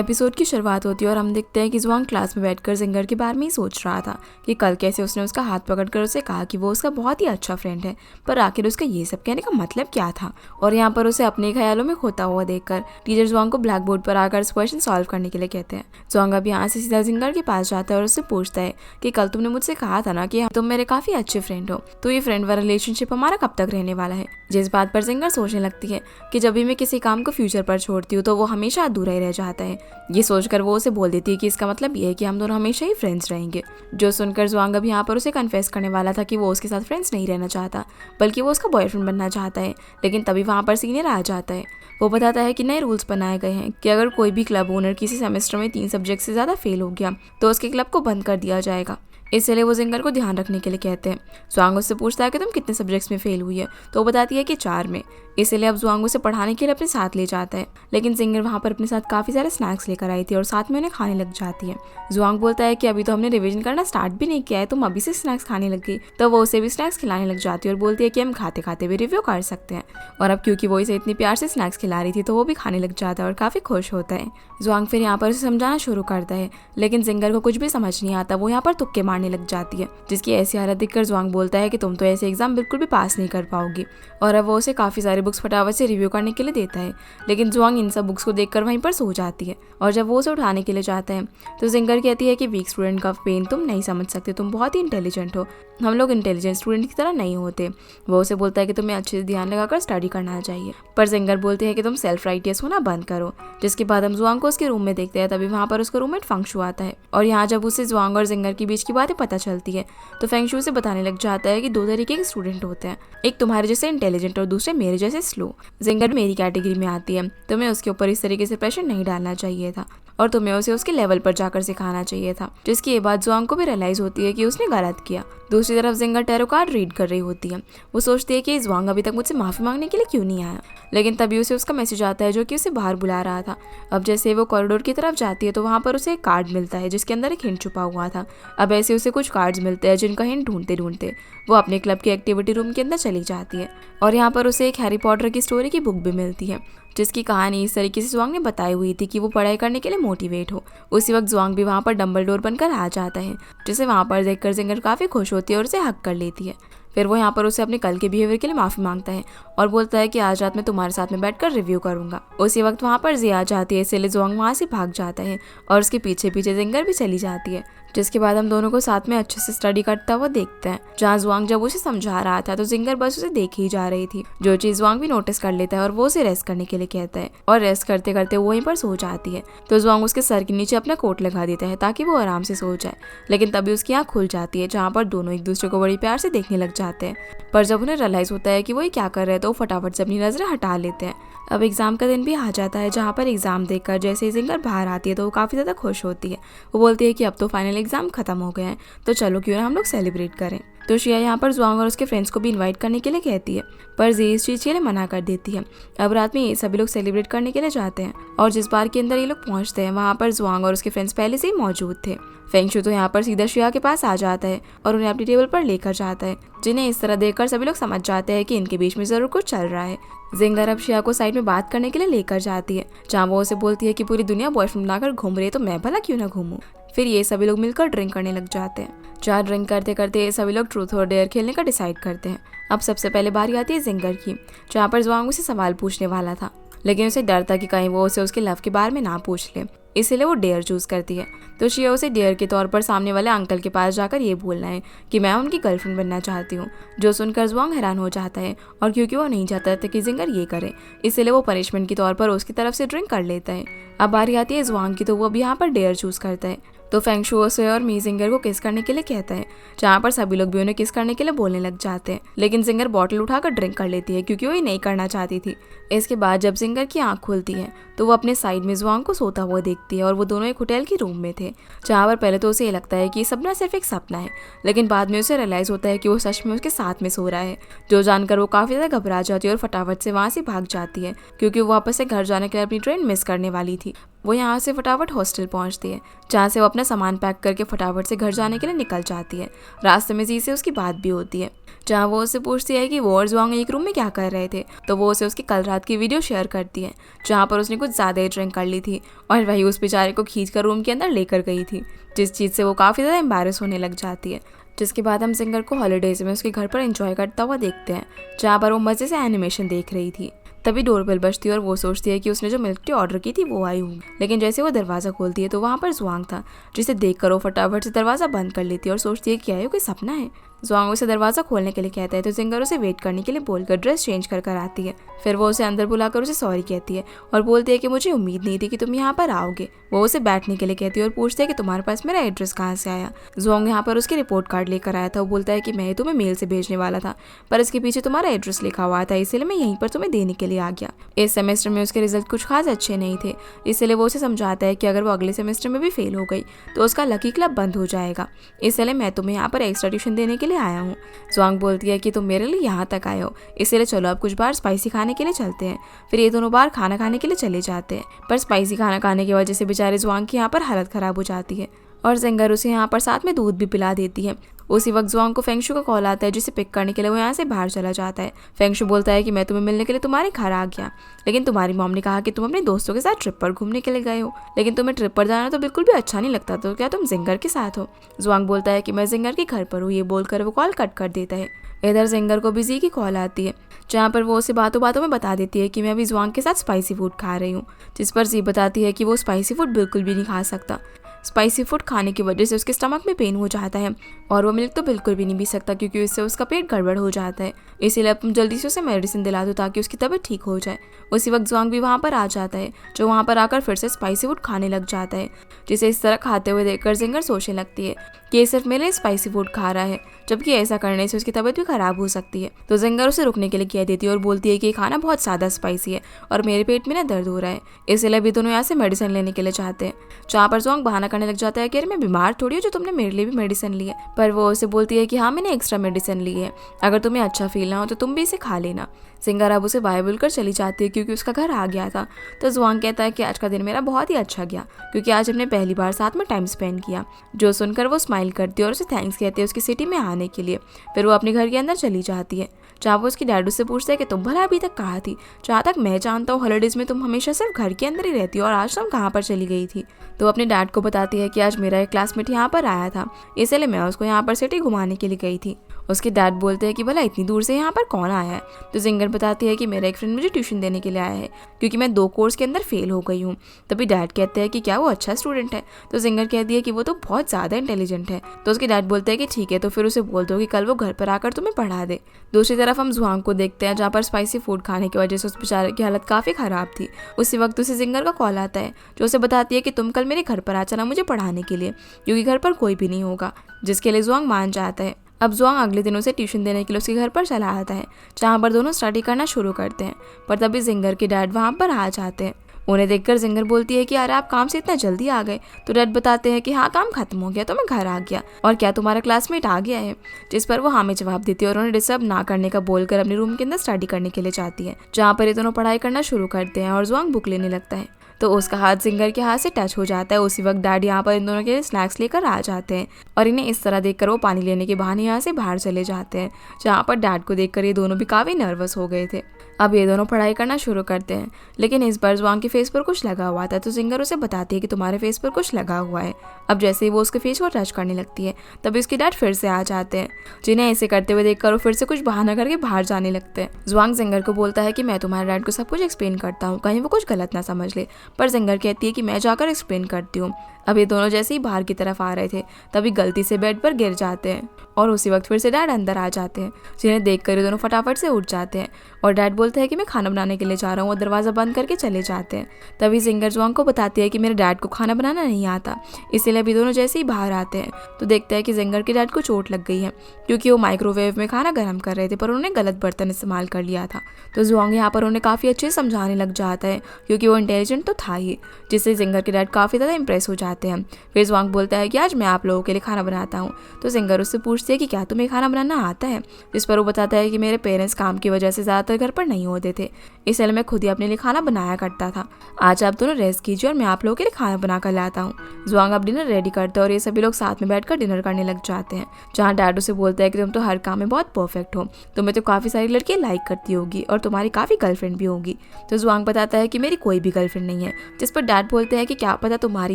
Episode की शुरुआत होती है और हम देखते हैं कि जुआंग क्लास में बैठकर जिंगर के बारे में ही सोच रहा था कि कल कैसे उसने उसका हाथ पकड़कर उसे कहा कि वो उसका बहुत ही अच्छा फ्रेंड है, पर आखिर उसका ये सब कहने का मतलब क्या था। और यहाँ पर उसे अपने ख्यालों में खोता हुआ देखकर टीचर जुआंग को ब्लैक बोर्ड पर आकर क्वेश्चन सॉल्व करने के लिए कहते हैं। जुआंग अब यहाँ से सीधा जिंगर के पास जाता है और उससे पूछता है कि कल तुमने मुझसे कहा था ना कि तुम मेरे काफी अच्छे फ्रेंड हो, तो ये फ्रेंड वाला रिलेशनशिप हमारा कब तक रहने वाला है। जिस बात पर जिंगर सोचने लगती है कि जब भी मैं किसी काम को फ्यूचर पर छोड़ती हूँ तो वो हमेशा अधूरा ही रह जाता है। ये सोचकर वो उसे बोल देती है कि इसका मतलब ये है कि हम दोनों हमेशा ही फ्रेंड्स रहेंगे। जो सुनकर जुआंग अब यहाँ पर उसे कन्फेस करने वाला था कि वो उसके साथ फ्रेंड्स नहीं रहना चाहता, बल्कि वो उसका बॉयफ्रेंड बनना चाहता है। लेकिन तभी वहाँ पर सीनियर आ जाता है। वो बताता है कि नए रूल्स बनाए गए हैं कि अगर कोई भी क्लब ओनर किसी सेमेस्टर में 3 सब्जेक्ट से ज़्यादा फेल हो गया तो उसके क्लब को बंद कर दिया जाएगा। इसलिए वो जिंगर को ध्यान रखने के लिए कहते हैं। जुआंग उससे पूछता है कि तुम कितने सब्जेक्ट्स में फेल हुई है, तो वो बताती है कि 4 में। इसलिए अब जुआंग उसे पढ़ाने के लिए अपने साथ ले जाता है, लेकिन जिंगर वहाँ पर अपने साथ काफ़ी सारे स्नैक्स लेकर आई थी और साथ में उन्हें खाने लग जाती है। जुआंग बोलता है कि अभी तो हमने रिवीजन करना स्टार्ट भी नहीं किया है, तुम अभी से स्नैक्स खाने लग गई। तो वो उसे भी स्नैक्स खिलाने लग जाती है और बोलती है कि हम खाते खाते भी रिव्यू कर सकते हैं। और अब क्योंकि वो इसे इतनी प्यार से स्नैक्स खिला रही थी तो वो भी खाने लग जाता है और काफ़ी खुश होता है। जुआंग फिर यहाँ पर उसे समझाना शुरू करता है, लेकिन जिंगर को कुछ भी समझ नहीं आता। वो यहाँ पर तुक्के मारने लग जाती है, जिसकी ऐसी हालत देखकर जुआंग बोलता है कि तुम तो ऐसे एग्जाम बिल्कुल भी पास नहीं कर पाओगी। और अब वो उसे काफ़ी सारी बुक्स फटाफट से रिव्यू करने के लिए देता है, लेकिन जुआंग इन सब बुक्स को देखकर वहीं पर सो जाती है। और जब वो उसे उठाने के लिए जाता है तो जिंगर कहती है कि वीक स्टूडेंट का पेन तुम नहीं समझ सकते, तुम बहुत ही इंटेलिजेंट हो, हम लोग इंटेलिजेंट स्टूडेंट की तरह नहीं होते। वो उसे बोलता है कि तुम्हें अच्छे से ध्यान लगाकर स्टडी करना चाहिए, पर जिंगर बोलते हैं कि तुम सेल्फ राइटियस होना बंद करो। जिसके बाद हम जुआंग को उसके रूम में देखते हैं। तभी वहाँ पर उसका रूममेट फेंगशू आता है और यहाँ जब उसे जुआंग और जिंगर के बीच की बातें पता चलती है तो फेंगशू से बताने लग जाता है कि 2 तरीके के स्टूडेंट होते हैं, एक तुम्हारे जैसे इंटेलिजेंट और दूसरे मेरे जैसे स्लो। जिंगर मेरी कैटेगरी में आती है, तुम्हें उसके ऊपर इस तरीके से प्रेशर नहीं डालना चाहिए था और तुम्हें उसे उसके लेवल पर जाकर सिखाना चाहिए था। जिसकी ये बात जुआंग को भी रियलाइज होती है कि उसने गलत किया। दूसरी तरफ जिंगर टैरो कार्ड रीड कर रही होती है। वो सोचती है कि जुआंग अभी तक मुझसे माफ़ी मांगने के लिए क्यों नहीं आया, लेकिन तभी उसे उसका मैसेज आता है जो कि उसे बाहर बुला रहा था। अब जैसे वो कॉरिडोर की तरफ जाती है तो वहाँ पर उसे एक कार्ड मिलता है जिसके अंदर एक हिंट छुपा हुआ था। अब ऐसे उसे कुछ कार्ड्स मिलते हैं जिनका हिंट ढूंढते ढूंढते वो अपने क्लब के एक्टिविटी रूम के अंदर चली जाती है। और यहाँ पर उसे एक हैरी पॉटर की स्टोरी की बुक भी मिलती है जिसकी कहानी इस तरीके से जुआंग ने बताई हुई थी कि वो पढ़ाई करने के लिए मोटिवेट हो। उसी वक्त जुआंग भी वहाँ पर डम्बलडोर बनकर आ जाता है, जिसे वहाँ पर देखकर जिंगर काफ़ी खुश होती है और उसे हक कर लेती है। फिर वो यहाँ पर उसे अपने कल के बिहेवियर के लिए माफ़ी मांगता है और बोलता है कि आज रात मैं तुम्हारे साथ में बैठकर रिव्यू करूँगा। उसी वक्त वहाँ पर जिया आ जाती है, इसलिए जुआंग वहाँ से भाग जाता है और उसके पीछे पीछे जिंगर भी चली जाती है। जिसके बाद हम दोनों को साथ में अच्छे से स्टडी करता हुआ देखते हैं। जहाँ जुआंग जब उसे समझा रहा था तो जिंगर बस उसे देख ही जा रही थी, जो चीज़ जुआंग भी नोटिस कर लेता है और वो उसे रेस्ट करने के लिए कहता है और रेस्ट करते करते वो वहीं पर सो जाती है। तो जुआंग उसके सर के नीचे अपना कोट लगा देता है ताकि वो आराम से सो जाए, लेकिन तभी उसकी आँख खुल जाती है जहाँ पर दोनों एक दूसरे को बड़ी प्यार से देखने लग जाते हैं। पर जब उन्हें रियलाइज होता है कि वो ये क्या कर रहे हैं तो वो फटाफट से अपनी नजरें हटा लेते हैं। अब एग्जाम का दिन भी आ जाता है, जहाँ पर एग्जाम देखकर जैसे ही जिंगर बाहर आती है तो वो काफ़ी ज़्यादा खुश होती है। वो बोलती है कि अब तो फाइनल एग्जाम खत्म हो गए हैं, तो चलो क्यों ना हम लोग सेलिब्रेट करें। तो शिया यहाँ पर जुआंग और उसके फ्रेंड्स को भी इनवाइट करने के लिए कहती है, पर जी इस चीज़ के लिए मना कर देती है। अब रात में ये सभी लोग सेलिब्रेट करने के लिए जाते हैं और जिस बार के अंदर ये लोग पहुँचते हैं वहाँ पर जुआंग और उसके फ्रेंड्स पहले से ही मौजूद थे। फेंगशू तो यहाँ पर सीधा शिया के पास आ जाता है और उन्हें अपनी टेबल पर लेकर जाता है, जिन्हें इस तरह देखकर सभी लोग समझ जाते हैं कि इनके बीच में जरूर कुछ चल रहा है। जिंगर अब शिया को साइड में बात करने के लिए लेकर जाती है, जहाँ वो उसे बोलती है कि पूरी दुनिया बॉयफ्रेंड बनाकर घूम रही है तो मैं भला क्यों ना घूमूं। फिर ये सभी लोग मिलकर ड्रिंक करने लग जाते हैं। जहाँ ड्रिंक करते करते सभी लोग ट्रूथ और डेयर खेलने का डिसाइड करते हैं। अब सबसे पहले बारी आती है जिंगर की, जहाँ पर जुआंग उसे सवाल पूछने वाला था, लेकिन उसे डर था कि कहीं वो उसे उसके लव के बारे में ना पूछ ले, इसलिए वो डेयर चूज करती है। तो शिया उसे डेयर के तौर पर सामने वाले अंकल के पास जाकर ये बोलना है कि मैं उनकी गर्लफ्रेंड बनना चाहती हूँ। जो सुनकर जुआंग हैरान हो जाता है और क्योंकि वो नहीं चाहता था कि जिंगर ये करे, इसलिए वो पनिशमेंट की तौर पर उसकी तरफ से ड्रिंक कर लेता है। अब बारी आती है जुआंग की, तो वो अब यहाँ पर डेयर चूज करता है। तो फेंगशू उसे और मी जिंगर को किस करने के लिए कहता है, जहाँ पर सभी लोग भी उन्हें किस करने के लिए बोलने लग जाते हैं, लेकिन जिंगर बॉटल उठाकर ड्रिंक कर लेती है क्योंकि वो ये नहीं करना चाहती थी। इसके बाद जब जिंगर की आंख खुलती है तो वो अपने साइड में जुआंग को सोता हुआ देखती है और वो दोनों एक होटल के रूम में थे, जहाँ पर पहले तो उसे ये लगता है कि ये सपना सिर्फ एक सपना है, लेकिन बाद में उसे रियलाइज होता है कि वो सच में उसके साथ में सो रहा है। जो जानकर वो काफ़ी ज़्यादा घबरा जाती है और फटाफट से वहाँ से भाग जाती है क्योंकि वो वापस से घर जाने के लिए अपनी ट्रेन मिस करने वाली थी। वो यहाँ से फटाफट हॉस्टल पहुँचती है, जहाँ से वो अपना सामान पैक करके फटाफट से घर जाने के लिए निकल जाती है। रास्ते में जी से उसकी बात भी होती है, जहाँ वो उससे पूछती है कि वो और जुआंग एक रूम में क्या कर रहे थे। तो वो उसे उसकी कल रात की वीडियो शेयर करती है, जहाँ पर उसने कुछ ज़्यादा ही ड्रिंक कर ली थी और वही उस बेचारे को खींच कर रूम के अंदर लेकर गई थी, जिस चीज़ से वो काफ़ी ज़्यादा एम्बैरस होने लग जाती है। जिसके बाद हम सिंगर को हॉलीडेज में उसके घर पर एंजॉय करता हुआ देखते हैं, जहाँ पर वो मज़े से एनिमेशन देख रही थी। तभी डोरबेल बजती है और वो सोचती है कि उसने जो मिल्क टी ऑर्डर की थी वो आई होगी, लेकिन जैसे वो दरवाज़ा खोलती है तो वहाँ पर जुआंग था, जिसे देखकर वो फटाफट से दरवाज़ा बंद कर लेती है और सोचती है कि क्या ये कोई सपना है। जुआंग उसे दरवाज़ा खोलने के लिए कहता है तो सिंगर उसे वेट करने के लिए बोलकर ड्रेस चेंज कर आती है। फिर वो उसे अंदर बुलाकर उसे सॉरी कहती है और बोलती है कि मुझे उम्मीद नहीं थी कि तुम यहाँ पर आओगे। वो उसे बैठने के लिए कहती है और पूछती है कि तुम्हारे पास मेरा एड्रेस कहाँ से आया। जुआंग यहाँ पर उसके रिपोर्ट कार्ड लेकर आया था। वो बोलता है कि मैं तुम्हें मेल से भेजने वाला था, पर इसके पीछे तुम्हारा एड्रेस लिखा हुआ था, इसलिए मैं यहीं पर तुम्हें देने के लिए आ गया। इस सेमेस्टर में उसके रिजल्ट कुछ खास अच्छे नहीं थे, इसलिए वो उसे समझाता है कि अगर वो अगले सेमेस्टर में भी फेल हो गई तो उसका लकी क्लब बंद हो जाएगा, इसलिए मैं तुम्हें यहाँ पर एक्स्ट्रा ट्यूशन देने के लिए आया हूँ। जुआंग बोलती है कि तुम मेरे लिए यहाँ तक आए हो, इसलिए चलो अब कुछ बार स्पाइसी खाने के लिए चलते हैं। फिर ये दोनों बार खाना खाने के लिए चले जाते हैं, पर स्पाइसी खाना खाने की वजह से बेचारे जुआंग की यहाँ पर हालत ख़राब हो जाती है और जिंगर उसे यहाँ पर साथ में दूध भी पिला देती है। उसी वक्त जुआंग को फेंगशु का कॉल आता है, जिसे पिक करने के लिए वो यहाँ से बाहर चला जाता है। फेंगशु बोलता है कि मैं तुम्हें मिलने के लिए तुम्हारे घर आ गया, लेकिन तुम्हारी मॉम ने कहा कि तुम अपने दोस्तों के साथ ट्रिप पर घूमने के लिए गए हो, लेकिन तुम्हें ट्रिप पर जाना तो बिल्कुल भी अच्छा नहीं लगता, तो क्या तुम जिंगर के साथ हो। जुआंग बोलता है कि मैं जिंगर के घर पर हूँ। ये बोलकर वो कॉल कट कर देता है। इधर जिंगर को भी जी की कॉल आती है, जहाँ पर वो उसे बातों बातों में बता देती है कि मैं अभी जुआंग के साथ स्पाइसी फूड खा रही हूँ, जिस पर जी बताती है कि वो स्पाइसी फूड बिल्कुल भी नहीं खा सकता। स्पाइसी फूड खाने की वजह से उसके स्टमक में पेन हो जाता है और वो मिल्क तो बिल्कुल भी नहीं पी सकता, क्योंकि इससे उसका पेट गड़बड़ हो जाता है। इसीलिए अब जल्दी से उसे मेडिसिन दिला दो ताकि उसकी तबीयत ठीक हो जाए। उसी वक्त जुआंग भी वहाँ पर आ जाता है, जो वहाँ पर आकर फिर से स्पाइसी फूड खाने लग जाता है, जिसे इस तरह खाते हुए देखकर जिंगर सोचने लगती है कि ये सिर्फ मेरे लिए स्पाइसी फूड खा रहा है, जबकि ऐसा करने से उसकी तबीयत भी खराब हो सकती है। तो जिंगर उसे रुकने के लिए कह देती है और बोलती है कि ये खाना बहुत ज़्यादा स्पाइसी है और मेरे पेट में ना दर्द हो रहा है, इसलिए अभी दोनों यहाँ से मेडिसिन लेने के लिए चाहते हैं। जहाँ पर जुआंग बहाना करने लग जाता है कि अरे मैं बीमार थोड़ी हूँ जो तुमने मेरे लिए भी मेडिसिन ली है, पर वो उसे बोलती है कि हाँ मैंने एक्स्ट्रा मेडिसिन ली है, अगर तुम्हें अच्छा फील ना हो तो तुम भी इसे खा लेना। जिंगर अब उसे बाय बोलकर चली जाती है, क्योंकि उसका घर आ गया था। तो जुआंग कहता है कि आज का दिन मेरा बहुत ही अच्छा गया, क्योंकि आज हमने पहली बार साथ में टाइम स्पेंड किया। जो सुनकर वो स्माइल करती है और उसे थैंक्स कहती है उसकी सिटी में आने के लिए। फिर वो अपने घर के अंदर चली जाती है, जहाँ वो उसकी डैड से पूछते हैं कि तुम भला अभी तक कहाँ थी। जहाँ तक मैं जानता हूँ हॉलीडेज में तुम हमेशा सिर्फ घर के अंदर ही रहती हो, और आज तुम कहाँ पर चली गई थी। तो अपने डैड को बताती है कि आज मेरा एक क्लासमेट यहाँ पर आया था, इसलिए मैं उसको यहाँ पर सिटी घुमाने के लिए गई थी। उसके डैड बोलते हैं कि भला इतनी दूर से यहाँ पर कौन आया है। तो जिंगर बताती है कि मेरा एक फ्रेंड मुझे ट्यूशन देने के लिए आया है, क्योंकि मैं 2 कोर्स के अंदर फेल हो गई हूँ। तभी डैड कहते हैं कि क्या वो अच्छा स्टूडेंट है। तो जिंगर कहती है कि वो तो बहुत ज़्यादा इंटेलिजेंट है। तो उसके डैड बोलते हैं कि ठीक है, तो फिर उसे बोल दो कि कल वो घर पर आकर तुम्हें पढ़ा दे। दूसरी तरफ हम जुआंग को देखते हैं, जहाँ पर स्पाइसी फूड खाने की वजह से उस बेचारे की हालत काफ़ी ख़राब थी। उसी वक्त उसे जिंगर का कॉल आता है, जो उसे बताती है कि तुम कल मेरे घर पर आ जाना मुझे पढ़ाने के लिए, क्योंकि घर पर कोई भी नहीं होगा, जिसके लिए जुआंग मान जाता है। अब जुआंग अगले दिनों से ट्यूशन देने के लिए उसके घर पर चला आता है, जहाँ पर दोनों स्टडी करना शुरू करते हैं। पर तभी जिंगर के डैड वहाँ पर आ जाते हैं। उन्हें देखकर जिंगर बोलती है कि अरे आप काम से इतना जल्दी आ गए। तो डैड बताते हैं कि हाँ काम खत्म हो गया तो मैं घर आ गया, और क्या तुम्हारा क्लासमेट आ गया है। जिस पर वो हाँ में जवाब देती है और उन्हें डिस्टर्ब ना करने का बोलकर अपने रूम के अंदर स्टडी करने के लिए जाती है, जहाँ पर ये दोनों पढ़ाई करना शुरू करते हैं और जुआंग बुक लेने लगता है। तो उसका हाथ जिंगर के हाथ से टच हो जाता है। उसी वक्त डैड यहाँ पर इन दोनों के लिए स्नैक्स लेकर आ जाते हैं, और इन्हें इस तरह देखकर वो पानी लेने के बहाने यहाँ से बाहर चले जाते हैं, जहाँ पर डैड को देखकर ये दोनों भी काफ़ी नर्वस हो गए थे। अब ये दोनों पढ़ाई करना शुरू करते हैं, लेकिन इस बार जुआंग के फेस पर कुछ लगा हुआ था। तो जिंगर उसे बताती है कि तुम्हारे फेस पर कुछ लगा हुआ है। अब जैसे ही वो उसके फेस को टच करने लगती है, तभी उसके डैड फिर से आ जाते हैं, जिन्हें ऐसे करते हुए देखकर वो फिर से कुछ बहाना करके बाहर जाने लगते हैं। जुआंग जिंगर को बोलता है कि मैं तुम्हारे डैड को सब कुछ एक्सप्लेन करता हूँ, कहीं वो कुछ गलत ना समझ ले। पर जिंगर कहती है कि मैं जाकर एक्सप्लेन करती हूँ। अब ये दोनों जैसे ही बाहर की तरफ आ रहे थे, तभी गलती से बेड पर गिर जाते हैं, और उसी वक्त फिर से डैड अंदर आ जाते हैं, जिन्हें देखकर ये दोनों फटाफट से उठ जाते हैं। और डैड बोलते हैं कि मैं खाना बनाने के लिए जा रहा हूँ, और दरवाज़ा बंद करके चले जाते हैं। तभी जिंगर जुआंग को बताती है कि मेरे डैड को खाना बनाना नहीं आता, इसीलिए अभी दोनों जैसे ही बाहर आते हैं तो देखते हैं कि जिंगर के डैड को चोट लग गई है, क्योंकि वो माइक्रोवेव में खाना गर्म कर रहे थे, पर उन्होंने गलत बर्तन इस्तेमाल कर लिया था। तो जुआंग यहाँ पर उन्हें काफ़ी अच्छे से समझाने लग जाता है, क्योंकि वो इंटेलिजेंट तो था ही, जिससे जिंगर के डैड काफ़ी ज़्यादा इंप्रेस हो जाते हैं। फिर जुआंग बोलता है कि आज मैं आप लोगों के लिए खाना बनाता हूँ। तो जिंगर उससे पूछती पूछती है कि क्या तुम्हें खाना बनाना आता है, जिस पर वो बताता है कि मेरे पेरेंट्स काम की वजह से ज़्यादातर घर पर नहीं होते थे, इसलिए मैं खुद ही अपने लिए खाना बनाया करता था। आज आप दोनों रेस्ट कीजिए और मैं आप लोगों के लिए खाना बना कर लाता हूँ। जुआंग अब डिनर रेडी करता है और ये सभी लोग साथ में बैठकर डिनर करने लग जाते हैं, जहाँ डैड उसे बोलता है कि तुम तो हर काम में बहुत परफेक्ट हो, तुम्हें तो काफ़ी सारी लड़कियाँ लाइक करती होगी और तुम्हारी काफ़ी गर्लफ्रेंड भी होगी। तो जुआंग बताता है कि मेरी कोई भी गर्लफ्रेंड नहीं है, जिस पर डैड बोलते हैं कि क्या पता तुम्हारी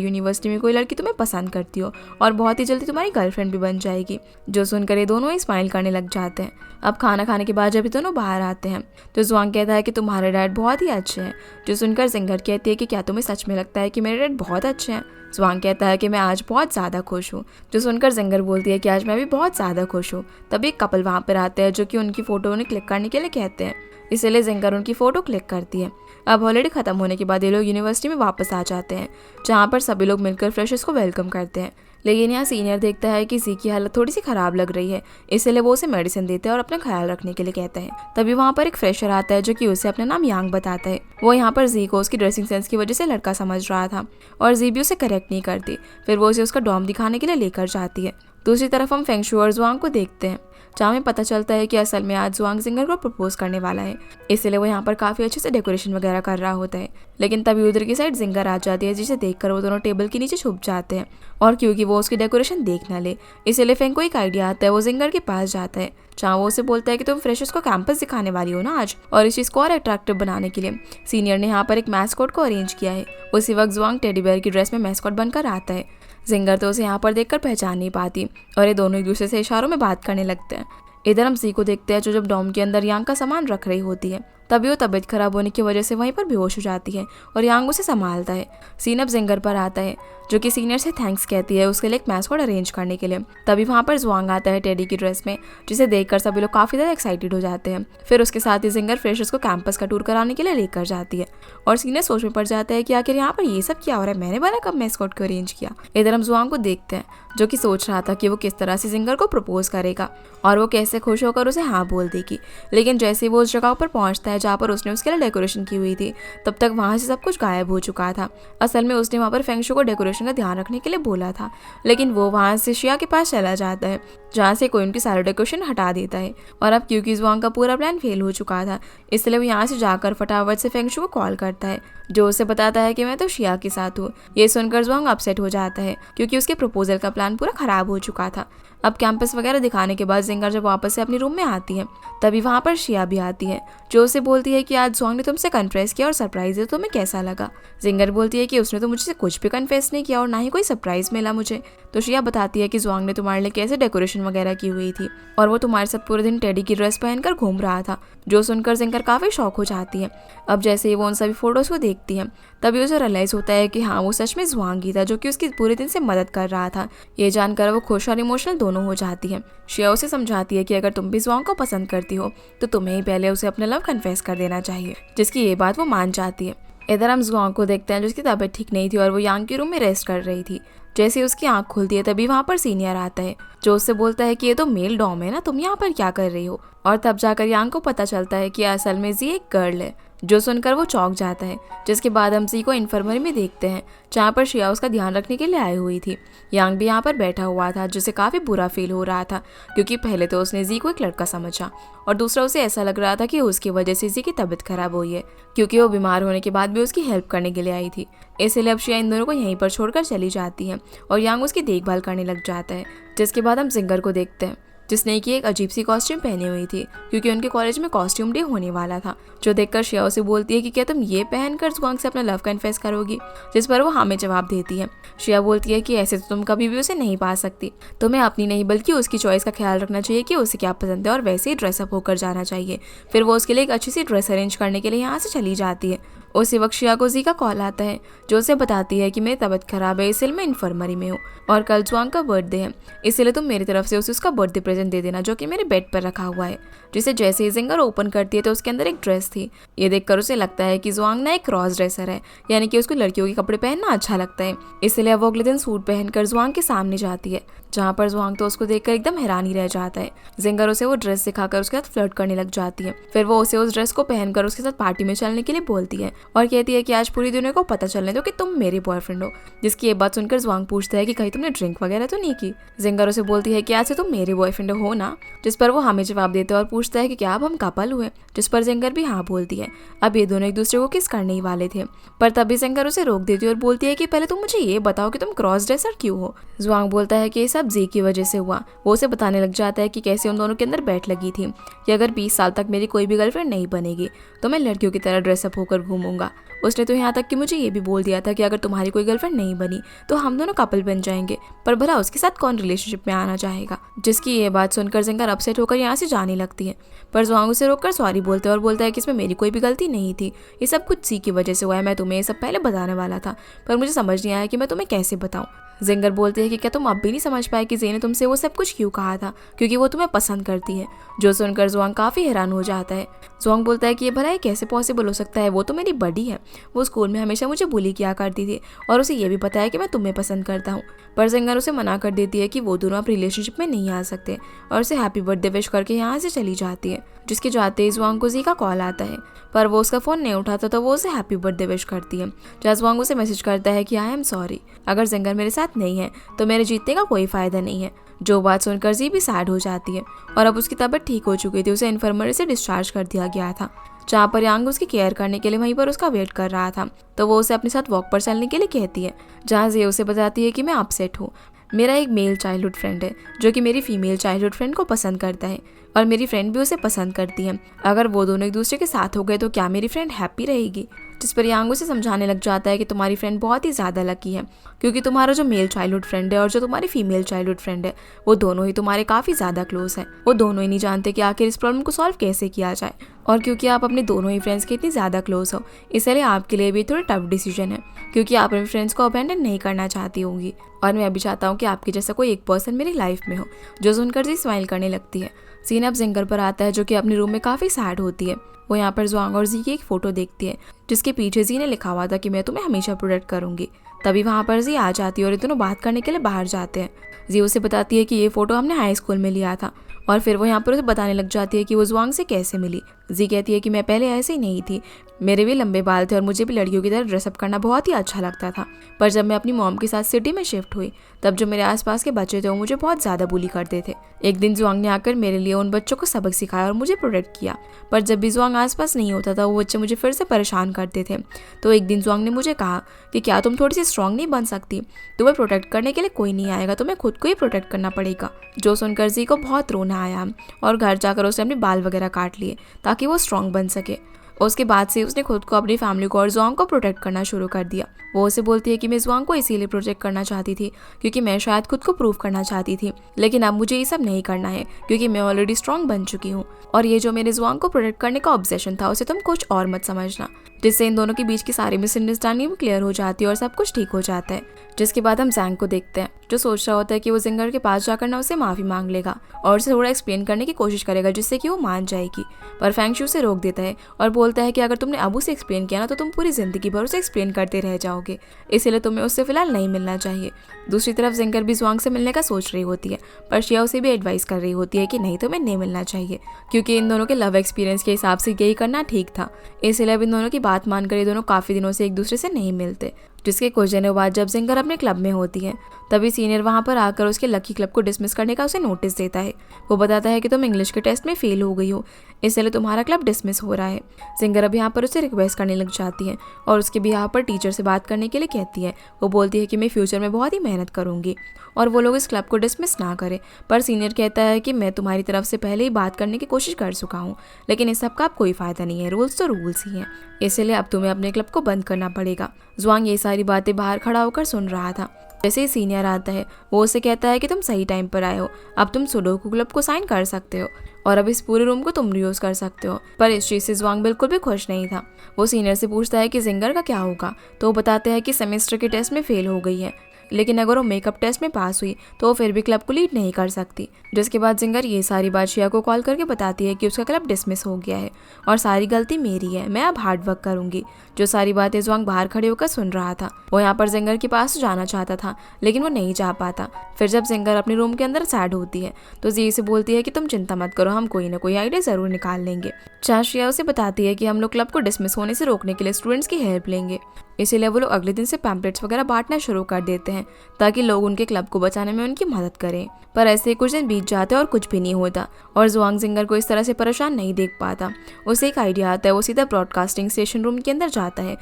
यूनिवर्सिटी में कोई लड़की तुम्हें पसंद करती हो और बहुत ही जल्दी तुम्हारी गर्लफ्रेंड भी बन जाएगी। जो सुनकर ये दोनों ही स्माइल करने लग जाते हैं। अब खाना खाने के बाद जब ये दोनों बाहर आते हैं तो जुआंग कहता है कि तुम्हारे डैड बहुत ही अच्छे हैं। जो सुनकर जिंगर कहती है कि क्या तुम्हें सच में लगता है कि मेरे डैड बहुत अच्छे हैं। जुआंग कहता है कि मैं आज बहुत ज़्यादा खुश हूँ। जो सुनकर जिंगर बोलती है कि आज मैं भी बहुत ज़्यादा खुश हूँ। तभी एक कपल वहाँ पर आते हैं जो कि उनकी फ़ोटो उन्हें क्लिक करने के लिए कहते हैं, इसलिए जिंगर उनकी फ़ोटो क्लिक करती है। अब हॉलीडे ख़त्म होने के बाद ये लोग यूनिवर्सिटी में वापस आ जाते हैं, जहाँ पर सभी लोग मिलकर फ्रेशर्स को वेलकम करते हैं। लेकिन यहाँ सीनियर देखता है कि जी की हालत थोड़ी सी ख़राब लग रही है, इसलिए वो उसे मेडिसिन देते हैं और अपना ख्याल रखने के लिए कहते हैं। तभी वहाँ पर एक फ्रेशर आता है जो कि उसे अपना नाम यांग बताता है। वो यहाँ पर जी को उसकी ड्रेसिंग सेंस की वजह से लड़का समझ रहा था और जी भी उसे करेक्ट नहीं करती। फिर वो उसे उसका डॉम दिखाने के लिए लेकर जाती है। दूसरी तरफ हम फेंगशू और जुआंग को देखते हैं, जहाँ हमें पता चलता है कि असल में आज जुआंग जिंगर को प्रपोज करने वाला है, इसलिए वो यहाँ पर काफ़ी अच्छे से डेकोरेशन वगैरह कर रहा होता है। लेकिन तभी उधर की साइड जिंगर आ जाती है, जिसे देखकर वो दोनों टेबल के नीचे छुप जाते हैं और क्योंकि वो उसकी डेकोरेशन देख ना ले, इसलिए फेंग को एक आइडिया आता है। वो जिंगर के पास जाता है, जहाँ वो उसे बोलता है कि तुम फ्रेशर्स को कैंपस दिखाने वाली हो ना आज, और इस चीज़ को और अट्रैक्टिव बनाने के लिए सीनियर ने यहाँ पर एक मैस्कॉट को अरेंज किया है। उसी वक्त जुआंग टेडी बेयर की ड्रेस में मैस्कॉट बनकर आता है। जिंगर तो उसे यहाँ पर देखकर पहचान नहीं पाती और ये दोनों एक दूसरे से इशारों में बात करने लगते हैं। इधर हम जी को देखते हैं जो जब डॉम के अंदर यांग का सामान रख रही होती है, तभी वो तबीयत खराब होने की वजह से वहीं पर बेहोश हो जाती है और यांग उसे संभालता है। सीन अब जिंगर पर आता है, जो कि सीनियर से थैंक्स कहती है उसके लिए एक मैस्कॉट अरेंज करने के लिए। तभी वहाँ पर जुआंग आता है टेडी की ड्रेस में, जिसे देखकर सभी लोग काफ़ी ज़्यादा एक्साइटेड हो जाते हैं। फिर उसके साथ ही जिंगर फ्रेशर्स को कैंपस का टूर कराने के लिए लेकर जाती है और सीनियर सोच में पड़ जाता है कि आखिर यहाँ पर ये सब क्या हो रहा है, मैंने बना कब मैस्कॉट को अरेंज किया। इधर हम जुआंग को देखते हैं, जो कि सोच रहा था कि वो किस तरह से जिंगर को प्रपोज करेगा और वो कैसे खुश होकर उसे हाँ बोल देगी। लेकिन जैसे ही वो उस जगह पर पहुंचता है जहाँ पर उसने उसके लिए डेकोरेशन की हुई थी, तब तक वहाँ से सब कुछ गायब हो चुका था। असल में उसने वहाँ पर फेंगशू को डेकोरेशन का ध्यान रखने के लिए बोला था, लेकिन वो वहाँ से शिया के पास चला जाता है, जहाँ से कोई उनकी सारी डेकोरेशन हटा देता है। और अब क्योंकि जुआंग का पूरा प्लान फेल हो चुका था, इसलिए वो यहाँ से जाकर फटाफट से फेंगशू को कॉल करता है, जो उसे बताता है कि मैं तो शिया के साथ हूँ। ये सुनकर जुआंग अपसेट हो जाता है, क्योंकि उसके प्रपोजल का प्लान पूरा खराब हो चुका था। अब कैंपस वगैरह दिखाने के बाद जिंगर जब वापस से अपनी रूम में आती है, तभी वहाँ पर शिया भी आती है, जो उसे बोलती है कि आज जुआंग ने तुमसे कन्फेस किया और सरप्राइज है, तुम्हें कैसा लगा। जिंगर बोलती है कि उसने तो मुझसे कुछ भी कन्फेस नहीं किया और ना ही कोई सरप्राइज मिला मुझे। तो शिया बताती है कि जुआंग ने तुम्हारे लिए कैसे डेकोरेशन वगैरह की हुई थी और वो तुम्हारे साथ पूरे दिन टेडी की ड्रेस पहनकर घूम रहा था। जो सुनकर जिंगर काफ़ी शॉक हो जाती है। अब जैसे ही वो उन सभी फोटोज़ को देखती है, तभी उसे रियलाइज़ होता है कि हाँ, वो सच में जुआंग ही था, जो कि उसकी पूरे दिन से मदद कर रहा था। ये जानकर वो खुश और इमोशनल दोनों हो जाती है। शिया उसे समझाती है कि अगर तुम भी जुआंग को पसंद करती हो तो तुम्हें ही पहले उसे अपना लव कन्फेस कर देना चाहिए, जिसकी ये बात वो मान जाती है। इधर हम जुआंग को देखते हैं, जिसकी तबीयत ठीक नहीं थी और वो यांग के रूम में रेस्ट कर रही थी। जैसे उसकी आंख खुलती है, तभी वहाँ पर सीनियर आता है, जो उससे बोलता है कि ये तो मेल डॉम है ना, तुम यहाँ पर क्या कर रही हो। और तब जाकर यांग को पता चलता है कि असल में जी एक गर्ल है। जो सुनकर वो चौंक जाता है। जिसके बाद हम जी को इन्फर्मरी में देखते हैं, जहाँ पर शिया उसका ध्यान रखने के लिए आई हुई थी। यांग भी यहाँ पर बैठा हुआ था, जिसे काफ़ी बुरा फील हो रहा था, क्योंकि पहले तो उसने जी को एक लड़का समझा और दूसरा उसे ऐसा लग रहा था कि उसकी वजह से जी की तबीयत खराब हुई है, क्योंकि वो बीमार होने के बाद भी उसकी हेल्प करने के लिए आई थी। इसलिए अब शिया इन दोनों को यहीं पर छोड़कर चली जाती है और यांग उसकी देखभाल करने लग जाता है। जिसके बाद हम जिंगर को देखते हैं, जिसने कि एक अजीब सी कॉस्ट्यूम पहनी हुई थी, क्योंकि उनके कॉलेज में कॉस्ट्यूम डे होने वाला था। जो देखकर शिया उसे बोलती है कि क्या तुम ये पहनकर जुआंग से अपना लव कन्फेस करोगी, जिस पर वो हाँ में जवाब देती है। शिया बोलती है कि ऐसे तो तुम कभी भी उसे नहीं पा सकती, तुम्हें अपनी नहीं बल्कि उसकी चॉइस का ख्याल रखना चाहिए कि उसे क्या पसंद है और वैसे ही ड्रेसअप होकर जाना चाहिए। फिर वो उसके लिए एक अच्छी सी ड्रेस अरेंज करने के लिए यहाँ से चली जाती है। उसी वक्त शिया को जी का कॉल आता है, जो उसे बताती है कि मेरी तबीयत खराब है, इसलिए मैं इन्फर्मरी में हूँ और कल जुआंग का बर्थडे है, इसलिए तुम मेरी तरफ से उसे उसका बर्थडे प्रेजेंट दे देना, जो कि मेरे बेड पर रखा हुआ है। जिसे जैसे ही जिंगर ओपन करती है तो उसके अंदर एक ड्रेस थी। ये देखकर उसे लगता है कि जुआंग ना एक क्रॉस ड्रेसर है, यानी कि उसको लड़कियों के कपड़े पहनना अच्छा लगता है। इसलिए वो अगले दिन सूट पहनकर जुआंग के सामने जाती है, जहाँ पर जुआंग तो उसको देखकर एकदम हैरानी रह जाता है। जिंगर उसे वो ड्रेस दिखाकर उसके साथ फ्लर्ट करने लग जाती है। फिर वो उसे उस ड्रेस को पहनकर उसके साथ पार्टी में चलने के लिए बोलती है और कहती है कि आज पूरी दुनिया को पता चलने दो कि तुम मेरे बॉयफ्रेंड हो। जिसकी ये बात सुनकर जुआंग पूछता है कि कहीं तुमने ड्रिंक वगैरह तो नहीं की। जिंगर उसे बोलती है कि आज से तुम मेरे बॉयफ्रेंड हो ना, जिस पर वो हमें जवाब देते हैं और पूछता है कि क्या अब हम कपल हुए, जिस पर जिंगर भी हाँ बोलती है। अब ये दोनों एक दूसरे को किस करने ही वाले थे, पर तभी जिंगर उसे रोक देती है और बोलती है कि पहले तुम मुझे ये बताओ कि तुम क्रॉस ड्रेसर क्यों हो। जुआंग बोलता है कि ये सब जी की वजह से हुआ। वो उसे बताने लग जाता है कि कैसे उन दोनों के अंदर बैठ लगी थी कि अगर 20 साल तक मेरी कोई भी गर्लफ्रेंड नहीं बनेगी तो मैं लड़कियों की तरह ड्रेसअप होकर घूमूंगा। उसने तो यहाँ तक कि मुझे ये भी बोल दिया था कि अगर तुम्हारी कोई गर्लफ्रेंड नहीं बनी तो हम दोनों कपल बन जाएंगे, पर भला उसके साथ कौन रिलेशनशिप में आना चाहेगा। जिसकी ये बात सुनकर जिंगर अपसेट होकर यहाँ से जाने लगती है, पर जुआंग उसे रोककर सॉरी बोलते हैं और बोलता है कि इसमें मेरी कोई भी गलती नहीं थी, ये सब कुछ सी की वजह से हुआ है। मैं तुम्हें ये सब पहले बताने वाला था पर मुझे समझ नहीं आया कि मैं तुम्हें कैसे बताऊं। जिंगर बोलती है कि क्या तुम अब भी नहीं समझ पाए कि जे ने तुमसे वो सब कुछ क्यों कहा था, क्योंकि वो तुम्हें पसंद करती है। जो सुनकर जुआंग काफ़ी हैरान हो जाता है। जुआंग बोलता है कि ये भला ये कैसे पॉसिबल हो सकता है, वो तो मेरी बडी है, वो स्कूल में हमेशा मुझे बुली किया करती थी और उसे ये भी पता है कि मैं तुम्हें पसंद करता हूँ। पर जिंगर उसे मना कर देती है कि वो दोनों अब रिलेशनशिप में नहीं आ सकते और उसे हैप्पी बर्थडे विश करके यहाँ से चली जाती है। जिसके जाते ही जुआंग को जी का कॉल आता है, पर वो उसका फ़ोन नहीं उठाता तो वो उसे हैप्पी बर्थडे विश करती है। जहाँ जुआंग उसे मैसेज करता है कि आई एम सॉरी, अगर जिंगर मेरे साथ नहीं है तो मेरे जीतने का कोई फ़ायदा नहीं है। जो बात सुनकर जी भी सैड हो जाती है और अब उसकी तबीयत ठीक हो चुकी थी। उसे इन्फर्मरी से डिस्चार्ज कर दिया गया था, जहाँ पर यांग उसकी केयर करने के लिए वहीं पर उसका वेट कर रहा था। तो वो उसे अपने साथ वॉक पर चलने के लिए कहती है, जहाँ जी उसे बताती है कि मैं अपसेट हूँ। मेरा एक मेल चाइल्डहुड फ्रेंड है जो कि मेरी फीमेल चाइल्डहुड फ्रेंड को पसंद करता है और मेरी फ्रेंड भी उसे पसंद करती है। अगर वो दोनों एक दूसरे के साथ हो गए तो क्या मेरी फ्रेंड हैप्पी रहेगी। जिस पर यांग उसे समझाने लग जाता है कि तुम्हारी फ्रेंड बहुत ही ज़्यादा लकी है, क्योंकि तुम्हारा जो मेल चाइल्डहुड फ्रेंड है और जो तुम्हारी फीमेल चाइल्डहुड फ्रेंड है वो दोनों ही तुम्हारे काफ़ी ज़्यादा क्लोज हैं। वो दोनों ही नहीं जानते कि आखिर इस प्रॉब्लम को सॉल्व कैसे किया जाए, और क्योंकि आप अपने दोनों ही फ्रेंड्स के इतनी ज़्यादा क्लोज हो इसलिए आपके लिए भी थोड़ा टफ डिसीजन है, क्योंकि आप अपने फ्रेंड्स को अबैंडन नहीं करना चाहती होंगी और मैं भी चाहता हूँ कि आपके जैसा कोई एक पर्सन मेरी लाइफ में हो। जो सुनकर जी स्माइल करने लगती है। सीन अब जिंगर पर आता है जो कि अपने रूम में काफ़ी सैड होती है। वो यहाँ पर जुआंग और जी की एक फ़ोटो देखती है जिसके पीछे जी ने लिखा हुआ था कि मैं तुम्हें हमेशा प्रोटेक्ट करूंगी। तभी वहाँ पर जी आ जाती है और ये दोनों बात करने के लिए बाहर जाते हैं। जी उसे बताती है कि ये फ़ोटो हमने हाई स्कूल में लिया था और फिर वो यहाँ पर उसे बताने लग जाती है कि वो जुआंग से कैसे मिली। जी कहती है कि मैं पहले ऐसे ही नहीं थी, मेरे भी लंबे बाल थे और मुझे भी लड़कियों की तरह ड्रेसअप करना बहुत ही अच्छा लगता था, पर जब मैं अपनी मॉम के साथ सिटी में शिफ्ट हुई तब जो मेरे आसपास के बच्चे थे वो मुझे बहुत ज़्यादा बुली करते थे। एक दिन जुआंग ने आकर मेरे लिए उन बच्चों को सबक सिखाया और मुझे प्रोटेक्ट किया, पर जब भी जुआंग आसपास नहीं होता था वो बच्चे मुझे फिर से परेशान करते थे। तो एक दिन जुआंग ने मुझे कहा कि क्या तुम थोड़ी सी स्ट्रांग नहीं बन सकती, तुम्हें प्रोटेक्ट करने के लिए कोई नहीं आएगा, तुम्हें खुद को ही प्रोटेक्ट करना पड़ेगा। जो सुनकर जी को बहुत रोना आया और घर जाकर उसने अपने बाल वगैरह काट लिए ताकि वो स्ट्रांग बन सके। उसके बाद से उसने खुद को, अपनी फैमिली को और जुआंग को प्रोटेक्ट करना शुरू कर दिया। वो उसे बोलती है कि मैं जुआंग को इसीलिए प्रोटेक्ट करना चाहती थी क्योंकि मैं शायद खुद को प्रूव करना चाहती थी, लेकिन अब मुझे ये सब नहीं करना है क्योंकि मैं ऑलरेडी स्ट्रांग बन चुकी हूँ। और ये जो मेरे जुआंग को प्रोटेक्ट करने का ऑब्सेशन था उसे तुम कुछ और मत समझना। जिससे इन दोनों के बीच की सारी मिसअंडरस्टैंडिंग क्लियर हो जाती है और सब कुछ ठीक हो जाता है। जिसके बाद हम जैंग को देखते हैं जो सोच रहा होता है कि वो जिंगर के पास जाकर ना उसे माफ़ी मांग लेगा और उसे थोड़ा एक्सप्लेन करने की कोशिश करेगा जिससे कि वो मान जाएगी, पर फेंगशू उसे रोक देता है और बोलता है कि अगर तुमने अब उसे एक्सप्लेन किया ना तो तुम पूरी ज़िंदगी भर उसे एक्सप्लेन करते रह जाओगे, इसीलिए तुम्हें उससे फिलहाल नहीं मिलना चाहिए। दूसरी तरफ जिंगर भी जुआंग से मिलने का सोच रही होती है, पर शिया उसे भी एडवाइस कर रही होती है कि नहीं तुम्हें नहीं मिलना चाहिए क्योंकि इन दोनों के लव एक्सपीरियंस के हिसाब से यही करना ठीक था। इसलिए अब इन दोनों की बात मानकर ये दोनों काफ़ी दिनों से एक दूसरे से नहीं मिलते। जिसके कुछ दिनों बाद जब जिंगर अपने क्लब में होती है तभी सीनियर वहाँ पर आकर उसके लकी क्लब को डिसमिस करने का उसे नोटिस देता है। वो बताता है कि तुम इंग्लिश के टेस्ट में फेल हो गई हो इसलिए तुम्हारा क्लब डिसमिस हो रहा है। जिंगर अब यहाँ पर उसे रिक्वेस्ट करने लग जाती है और उसके भी यहाँ पर टीचर से बात करने के लिए कहती है। वो बोलती है कि मैं फ्यूचर में बहुत ही मेहनत करूँगी और वो लोग इस क्लब को डिसमिस ना करें, पर सीनियर कहता है कि मैं तुम्हारी तरफ से पहले ही बात करने की कोशिश कर चुका हूँ लेकिन इस सब का अब कोई फ़ायदा नहीं है, रूल्स तो रूल्स ही हैं, इसलिए अब तुम्हें अपने क्लब को बंद करना पड़ेगा। जुआंग ये सारी बातें बाहर खड़ा होकर सुन रहा था। जैसे ही सीनियर आता है वो उसे कहता है कि तुम सही टाइम पर आए हो, अब तुम सुडोकू क्लब को साइन कर सकते हो और अब इस पूरे रूम को तुम यूज़ कर सकते हो। पर इस चीज़ से जुआंग बिल्कुल भी खुश नहीं था। वो सीनियर से पूछता है कि जिंगर का क्या होगा, तो वो बताते हैं कि सेमेस्टर के टेस्ट में फेल हो गई है। लेकिन अगर वो मेकअप टेस्ट में पास हुई तो वो फिर भी क्लब को लीड नहीं कर सकती। जिसके बाद जिंगर ये सारी बात शिया को कॉल करके बताती है कि उसका क्लब डिसमिस हो गया है और सारी गलती मेरी है, मैं अब हार्ड वर्क करूंगी। जो सारी बातें जुआंग बाहर खड़े होकर सुन रहा था। वो यहाँ पर जिंगर के पास जाना चाहता था लेकिन वो नहीं जा पाता। फिर जब जिंगर अपने रूम के अंदर सैड होती है तो जी से बोलती है कि तुम चिंता मत करो, हम कोई ना कोई आइडिया जरूर निकाल लेंगे। जहाँ श्रेया उसे बताती है कि हम लोग क्लब को डिसमिस होने से रोकने के लिए स्टूडेंट्स की हेल्प लेंगे। इसीलिए वो लोग अगले दिन से पैम्पलेट्स वगैरह बांटना शुरू कर देते हैं ताकि लोग उनके क्लब को बचाने में उनकी मदद करें। पर ऐसे ही कुछ दिन बीत जाते हैं और कुछ भी नहीं होता और जुआंग जिंगर को इस तरह से परेशान नहीं देख पाता। उसे एक आइडिया आता है, वो सीधा ब्रॉडकास्टिंग स्टेशन रूम के अंदर जाता है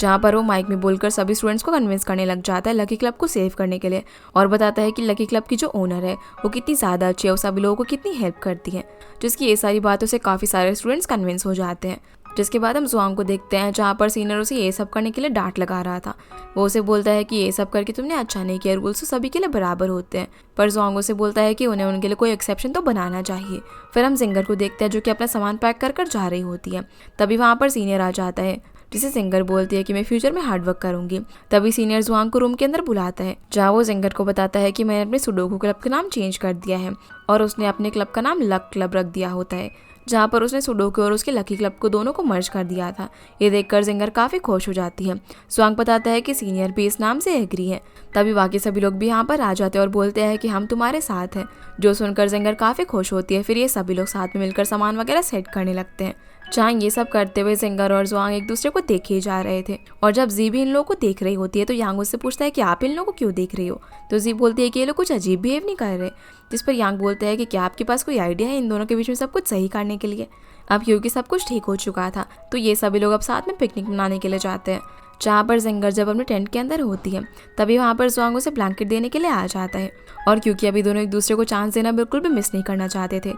जहाँ पर वो माइक में बोलकर सभी स्टूडेंट्स को कन्विंस करने लग जाता है लकी क्लब को सेव करने के लिए और बताता है कि लकी क्लब की जो ओनर है वो कितनी ज़्यादा अच्छी है, वो सभी लोगों को कितनी हेल्प करती है। जिसकी ये सारी बातों से काफ़ी सारे स्टूडेंट्स कन्विंस हो जाते हैं। जिसके बाद हम जुआंग को देखते हैं जहाँ पर सीनियर उसे ये सब करने के लिए डांट लगा रहा था। वो उसे बोलता है कि ये सब करके तुमने अच्छा नहीं किया, रूल्स तो सभी के लिए बराबर होते हैं। पर जुआंग उसे बोलता है कि उन्हें उनके लिए कोई एक्सेप्शन तो बनाना चाहिए। फिर हम जिंगर को देखते हैं जो कि अपना सामान पैक कर कर जा रही होती है। तभी वहाँ पर सीनियर आ जाता है जिसे जिंगर बोलती है कि मैं फ्यूचर में हार्ड वर्क करूंगी। तभी सीनियर जुआंग को रूम के अंदर बुलाता है जहाँ वो जिंगर को बताता है कि मैंने अपने सुडोकू क्लब का नाम चेंज कर दिया है और उसने अपने क्लब का नाम लक क्लब रख दिया होता है, जहाँ पर उसने सुडोकू और उसके लकी क्लब को दोनों को मर्ज कर दिया था। ये देखकर जिंगर काफ़ी खुश हो जाती है। जुआंग बताता है कि सीनियर भी इस नाम से एग्री है। तभी बाकी सभी लोग भी यहाँ पर आ जाते हैं और बोलते हैं कि हम तुम्हारे साथ हैं। जो सुनकर जिंगर काफ़ी खुश होती है। फिर ये सभी लोग साथ में मिलकर सामान वगैरह सेट करने लगते हैं। जहाँ ये सब करते हुए जिंगर और जुआंग एक दूसरे को देखे ही जा रहे थे और जब जी भी इन लोगों को देख रही होती है तो यांग उससे पूछता है कि आप इन लोगों को क्यों देख रही हो। तो जी बोलती है कि ये लोग कुछ अजीब बिहेव नहीं कर रहे। जिस पर यांग बोलता है कि क्या आपके पास कोई आइडिया है इन दोनों के बीच में सब कुछ सही करने के लिए। अब क्योंकि सब कुछ ठीक हो चुका था तो ये सभी लोग अब साथ में पिकनिक मनाने के लिए जाते हैं। जहाँ पर जिंगर जब अपने टेंट के अंदर होती है तभी वहाँ पर जुआंग उसे ब्लैंकेट देने के लिए आ जाता है और क्योंकि अभी दोनों एक दूसरे को चांस देना बिल्कुल भी मिस नहीं करना चाहते थे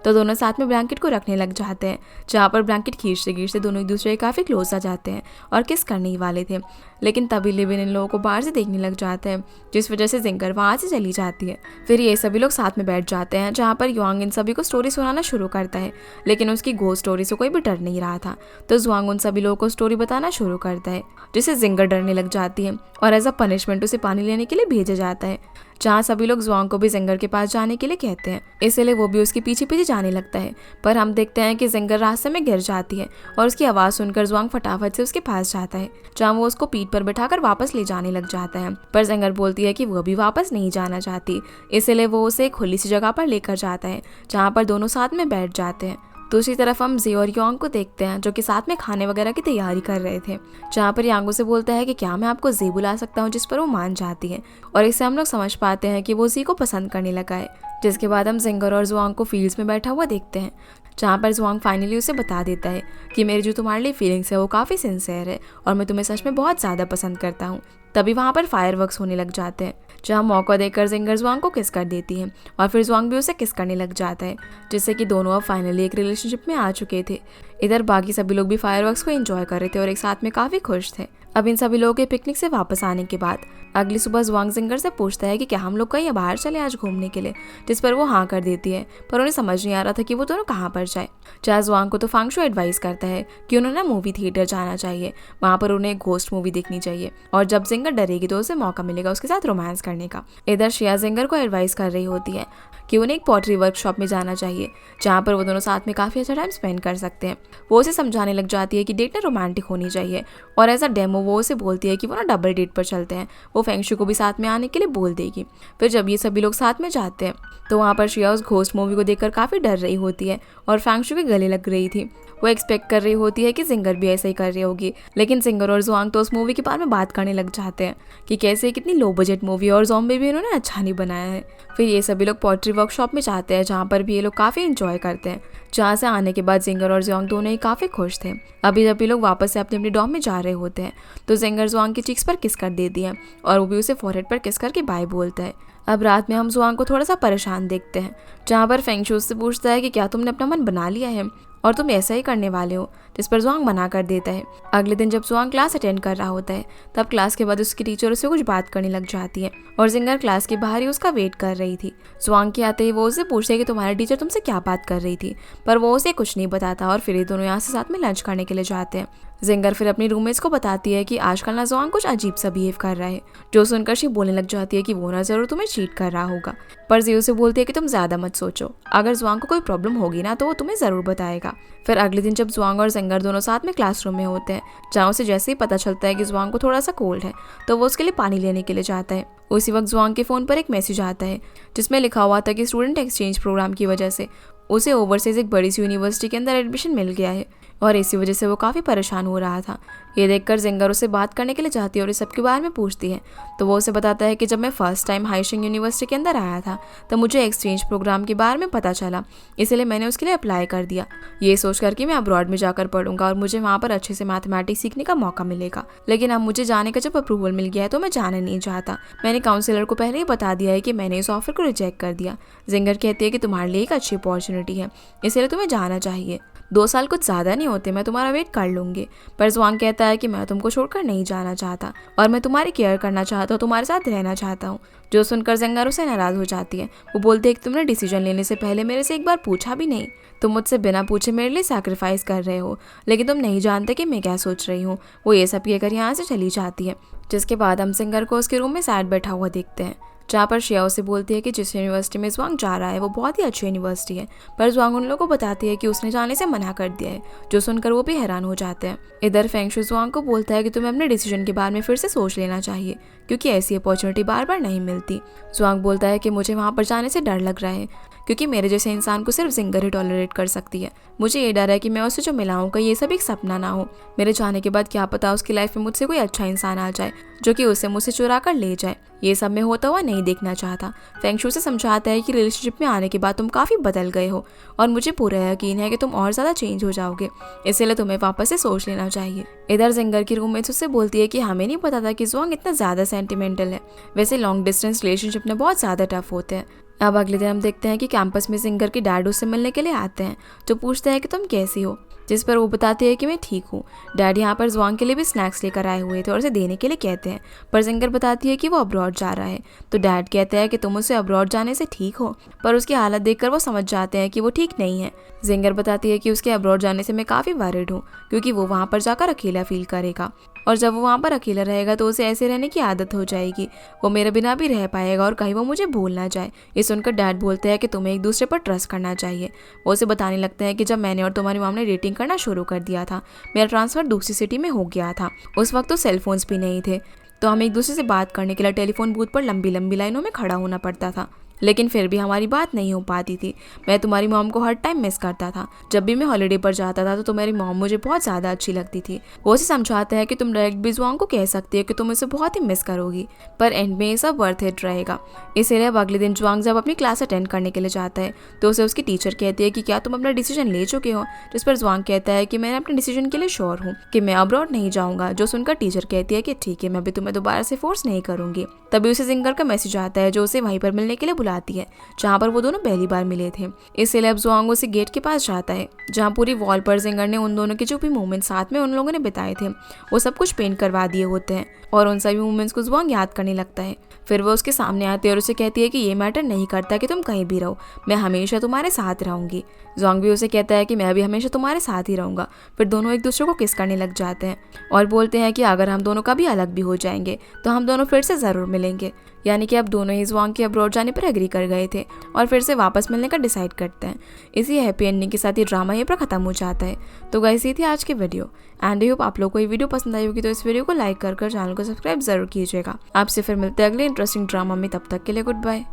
तो दोनों साथ में ब्लैंकेट को रखने लग जाते हैं। जहाँ पर ब्लैंकेट खींचते खींचते दोनों एक दूसरे के काफ़ी क्लोज आ जाते हैं और किस करने ही वाले थे। लेकिन तभी लिविन इन लोगों को बाहर से देखने लग जाता है जिस वजह से जिंगर वहाँ से चली जाती है। फिर ये सभी लोग साथ में बैठ जाते हैं जहाँ पर युआंग इन सभी को स्टोरी सुनाना शुरू करता है लेकिन उसकी घोस्ट स्टोरी से कोई भी डर नहीं रहा था। तो जुआंग उन सभी लोगों को स्टोरी बताना शुरू करता है जिससे जिंगर डरने लग जाती है और एज अ पनिशमेंट उसे पानी लेने के लिए भेजा जाता है। जहाँ सभी लोग जुआंग को भी जिंगर के पास जाने के लिए कहते हैं, इसलिए वो भी उसके पीछे पीछे जाने लगता है। पर हम देखते हैं कि जिंगर रास्ते में गिर जाती है और उसकी आवाज़ सुनकर जुआंग फटाफट से उसके पास जाता है जहाँ वो उसको पीठ पर बैठाकर वापस ले जाने लग जाता है। पर जिंगर बोलती है कि वो भी वापस नहीं जाना चाहती, इसलिए वो उसे एक खुली सी जगह पर लेकर जाता है जहाँ पर दोनों साथ में बैठ जाते हैं। दूसरी तरफ हम जी और योंग को देखते हैं जो कि साथ में खाने वगैरह की तैयारी कर रहे थे। जहाँ पर यांग से बोलता है कि क्या मैं आपको जी बुला सकता हूँ, जिस पर वो मान जाती है और इससे हम लोग समझ पाते हैं कि वो जी को पसंद करने लगा है। जिसके बाद हम जिंगर और जुआंग को फील्ड्स में बैठा हुआ देखते हैं जहाँ पर जुआंग फाइनली उसे बता देता है कि मेरी जो तुम्हारे लिए फीलिंग्स है वो काफ़ी सिंसियर है और मैं तुम्हें सच में बहुत ज़्यादा पसंद करता हूँ। तभी वहाँ पर फायरवर्क्स होने लग जाते हैं जहाँ मौका देकर जिंगर जुआंग को किस कर देती है और फिर जुआंग भी उसे किस करने लग जाता है जिससे कि दोनों अब फाइनली एक रिलेशनशिप में आ चुके थे। इधर बाकी सभी लोग भी फायरवर्क्स को एंजॉय कर रहे थे और एक साथ में काफ़ी खुश थे। अब इन सभी लोगों के पिकनिक से वापस आने के बाद अगली सुबह जुआंग जिंगर से पूछता है कि क्या हम लोग कहीं बाहर चले आज घूमने के लिए, जिस पर वो हाँ कर देती है। पर उन्हें समझ नहीं आ रहा था कि वो दोनों कहाँ पर जाए। जहाँ जुआंग को तो फांगशु एडवाइस करता है कि उन्हें मूवी थिएटर जाना चाहिए, वहाँ पर उन्हें एक घोस्ट मूवी देखनी चाहिए और जब जिंगर डरेगी तो उसे मौका मिलेगा उसके साथ रोमांस करने का। इधर श्रेया जिंगर को एडवाइस कर रही होती है कि उन्हें एक पॉटरी वर्कशॉप में जाना चाहिए जहाँ पर वो दोनों साथ में काफ़ी अच्छा टाइम स्पेंड कर सकते हैं। वो उसे समझाने लग जाती है कि डेट ना रोमांटिक होनी चाहिए और एज अ डेमो वो उसे बोलती है कि वो ना डबल डेट पर चलते हैं। वो फेंगशु को भी साथ में आने के लिए बोल देगी। फिर जब ये सभी लोग साथ में जाते हैं तो वहाँ पर श्रेया उस घोस्ट मूवी को देखकर काफ़ी डर रही होती है और फेंगशु के गले लग रही थी। वो एक्सपेक्ट कर रही होती है कि जिंगर भी ऐसा ही कर रही होगी, लेकिन जिंगर और जुआंग तो उस मूवी के बारे में बात करने लग जाते हैं कि कैसे कितनी लो बजट मूवी और ज़ॉम्बी भी इन्होंने अच्छा नहीं बनाया है। फिर ये सभी लोग पॉटरी वर्कशॉप में जाते हैं जहाँ पर भी ये लोग काफ़ी इंजॉय करते हैं। जहाँ से आने के बाद जिंगर और जुआंग दोनों ही काफ़ी खुश थे। अभी जब ये लोग वापस से अपने अपने डॉम में जा रहे होते हैं तो जिंगर जुआंग की चीक्स पर किस कर देती है और वो भी उसे फॉरहेड पर किस करके बाय बोलता है। अब रात में हम जुआंग को थोड़ा सा परेशान देखते हैं जहाँ पर फेंगशु उससे पूछता है कि क्या तुमने अपना मन बना लिया है और तुम ऐसा ही करने वाले हो, जिस पर जुआंग मना कर देता है। अगले दिन जब जुआंग क्लास अटेंड कर रहा होता है तब क्लास के बाद उसकी टीचर उससे कुछ बात करने लग जाती है और जिंगर क्लास के बाहर ही उसका वेट कर रही थी। जुआंग के आते ही वो उससे पूछते हैं कि तुम्हारी टीचर तुमसे क्या बात कर रही थी, पर वो उसे कुछ नहीं बताता और फिर ये दोनों यहाँ से साथ में लंच करने के लिए जाते हैं। जिंगर फिर अपनी रूममेट्स को बताती है कि आजकल ना जुआंग कुछ अजीब सा बिहेव कर रहा है, जो सुनकर शी बोलने लग जाती है कि वो ना जरूर तुम्हें चीट कर रहा होगा। पर जी उसे बोलती है कि तुम ज्यादा मत सोचो, अगर जुआंग को कोई प्रॉब्लम होगी ना तो वो तुम्हें जरूर बताएगा। फिर अगले दिन जब जुआंग और जिंगर दोनों साथ में क्लासरूम में होते हैं, जहाँ उसे जैसे ही पता चलता है कि जुआंग को थोड़ा सा कोल्ड है, तो वो उसके लिए पानी लेने के लिए जाता है। उसी वक्त जुआंग के फोन पर एक मैसेज आता है जिसमें लिखा हुआ था कि स्टूडेंट एक्सचेंज प्रोग्राम की वजह से उसे ओवरसीज एक बड़ी सी यूनिवर्सिटी के अंदर एडमिशन मिल गया है और इसी वजह से वो काफ़ी परेशान हो रहा था। ये देखकर जिंगर उसे बात करने के लिए जाती है और इस सब के बारे में पूछती है। तो वो उसे बताता है कि जब मैं फर्स्ट टाइम हाइशिंग यूनिवर्सिटी के अंदर आया था तो मुझे एक्सचेंज प्रोग्राम के बारे में पता चला, इसलिए मैंने उसके लिए अप्लाई कर दिया, ये सोचकर कि मैं अब्रॉड में जाकर पढ़ूंगा और मुझे वहाँ पर अच्छे से मैथमेटिक्स सीखने का मौका मिलेगा। लेकिन अब मुझे जाने का जब अप्रूवल मिल गया है तो मैं जाना नहीं चाहता। मैंने काउंसलर को पहले ही बता दिया है कि मैंने इस ऑफर को रिजेक्ट कर दिया। जिंगर कहती है कि तुम्हारे लिए एक अच्छी अपॉर्चुनिटी है, इसलिए तुम्हें जाना चाहिए। 2 साल कुछ ज़्यादा नहीं होते, मैं तुम्हारा वेट कर लूँगी। पर जुआंग कहता है कि मैं तुमको छोड़कर नहीं जाना चाहता और मैं तुम्हारी केयर करना चाहता हूँ, तुम्हारे साथ रहना चाहता हूँ। जो सुनकर जिंगर उसे नाराज़ हो जाती है। वो बोलती है कि तुमने डिसीजन लेने से पहले मेरे से एक बार पूछा भी नहीं, तुम मुझसे बिना पूछे मेरे लिए सैक्रिफाइस कर रहे हो, लेकिन तुम नहीं जानते कि मैं क्या सोच रही हूँ। वो ये सब कहकर यहाँ से चली जाती है, जिसके बाद हम जिंगर को उसके रूम में सैड बैठा हुआ देखते हैं, जहाँ पर श्रेया उसे बोलती है कि जिस यूनिवर्सिटी में जुआंग जा रहा है वो बहुत ही अच्छी यूनिवर्सिटी है। पर जुआंग उन लोगों को बताती है कि उसने जाने से मना कर दिया है, जो सुनकर वो भी हैरान हो जाते हैं। इधर फेंगशु जुआंग को बोलता है कि तुम्हें अपने डिसीजन के बारे में फिर से सोच लेना चाहिए, क्योंकि ऐसी अपॉर्चुनिटी बार बार नहीं मिलती। जुआंग बोलता है कि मुझे वहाँ पर जाने से डर लग रहा है, क्योंकि मेरे जैसे इंसान को सिर्फ जिंगर ही टॉलरेट कर सकती है। मुझे ये डर है कि मैं उससे जो मिला हूँ कहीं ये सब एक सपना ना हो। मेरे जाने के बाद क्या पता उसकी लाइफ में मुझसे कोई अच्छा इंसान आ जाए जो कि उसे मुझसे चुरा कर ले जाए। ये सब मैं होता हुआ नहीं देखना चाहता। फेंगशु से समझाता है कि रिलेशनशिप में आने के बाद तुम काफ़ी बदल गए हो और मुझे पूरा यकीन है कि तुम और ज़्यादा चेंज हो जाओगे, इसलिए तुम्हें वापस से सोच लेना चाहिए। इधर जिंगर की रूममेट्स उससे बोलती है कि हमें नहीं पता था कि जुआंग इतना ज़्यादा सेंटिमेंटल है। वैसे लॉन्ग डिस्टेंस रिलेशनशिप में बहुत ज़्यादा टफ होते हैं। अब अगले दिन हम देखते हैं कि कैंपस में जिंगर के डैड उससे मिलने के लिए आते हैं, जो पूछते हैं कि तुम कैसी हो, जिस पर वो बताती है कि मैं ठीक हूँ। डैड यहाँ पर जुआंग के लिए भी स्नैक्स लेकर आए हुए थे और उसे देने के लिए कहते हैं, पर जिंगर बताती है कि वो अब्रॉड जा रहा है। तो डैड कहते हैं कि तुम उसे अब्रॉड जाने से ठीक हो, पर उसकी हालत देखकर वो समझ जाते हैं कि वो ठीक नहीं है। जिंगर बताती है कि उसके अब्रॉड जाने से मैं काफ़ी वरिड हूँ, क्योंकि वो वहाँ पर जाकर अकेला फील करेगा और जब वो वहाँ पर अकेला रहेगा तो उसे ऐसे रहने की आदत हो जाएगी, वो मेरे बिना भी रह पाएगा और कहीं वो मुझे भूल ना जाए। ये सुनकर डैड बोलते हैं कि तुम्हें एक दूसरे पर ट्रस्ट करना चाहिए। वो उसे बताने लगते हैं कि जब मैंने और तुम्हारी मॉम ने डेटिंग करना शुरू कर दिया था, मेरा ट्रांसफ़र दूसरी सिटी में हो गया था। उस वक्त तो सेल फोन्स भी नहीं थे, तो हमें एक दूसरे से बात करने के लिए टेलीफोन बूथ पर लंबी लंबी लाइनों में खड़ा होना पड़ता था, लेकिन फिर भी हमारी बात नहीं हो पाती थी। मैं तुम्हारी मॉम को हर टाइम मिस करता था। जब भी मैं हॉलिडे पर जाता था तो तुम्हारी मॉम मुझे बहुत ज़्यादा अच्छी लगती थी। वो उसे समझाता है कि तुम डायरेक्ट भी जुआंग को कह सकती है कि तुम इसे बहुत ही मिस करोगी, पर एंड में ये सब वर्थ इट रहेगा। इसलिए अब अगले दिन जुआंग जब अपनी क्लास अटेंड करने के लिए जाता है तो उसे उसकी टीचर कहती है कि क्या तुम अपना डिसीजन ले चुके हो, जिस पर जुआंग कहता है कि मैंने अपने डिसीजन के लिए श्योर हूँ कि मैं अब्रॉड नहीं जाऊँगा। जो सुनकर टीचर कहती है कि ठीक है, मैं भी तुम्हें दोबारा से फोर्स नहीं करूँगी। तभी उसे जिंगर का मैसेज आता है जो उसे वहीं पर मिलने के लिए बुलाती है, जहाँ पर वो दोनों पहली बार मिले थे। इसलिए अब जुआंग उसे गेट के पास जाता है, जहाँ पूरी वॉल पर जिंगर ने उन दोनों के जो भी मोमेंट साथ में उन लोगों ने बिताए थे वो सब कुछ पेंट करवा दिए होते हैं और उन सभी मोमेंट्स को जुआंग याद करने लगता है। फिर वो उसके सामने आती है और उसे कहती है कि ये मैटर नहीं करता कि तुम कहीं भी रहो, मैं हमेशा तुम्हारे साथ रहूंगी। जुआंग भी उसे कहता है कि मैं भी हमेशा तुम्हारे साथ ही रहूंगा। फिर दोनों एक दूसरे को किस करने लग जाते हैं और बोलते हैं कि अगर हम दोनों कभी अलग भी हो जाएंगे तो हम दोनों फिर से ज़रूर मिलेंगे। यानी कि अब दोनों ही जुआंग के अब्रॉड जाने पर एग्री कर गए थे और फिर से वापस मिलने का डिसाइड करते हैं। इसी हैप्पी एंडिंग के साथ ये ड्रामा यहीं पर खत्म हो जाता है। तो गाइस ये थी आज की वीडियो एंड आई होप आप लोगों को ये वीडियो पसंद आई होगी, तो इस वीडियो को लाइक कर चैनल को सब्सक्राइब जरूर कीजिएगा। आपसे फिर मिलते हैं अगले इंटरेस्टिंग ड्रामा में, तब तक के लिए गुड बाय।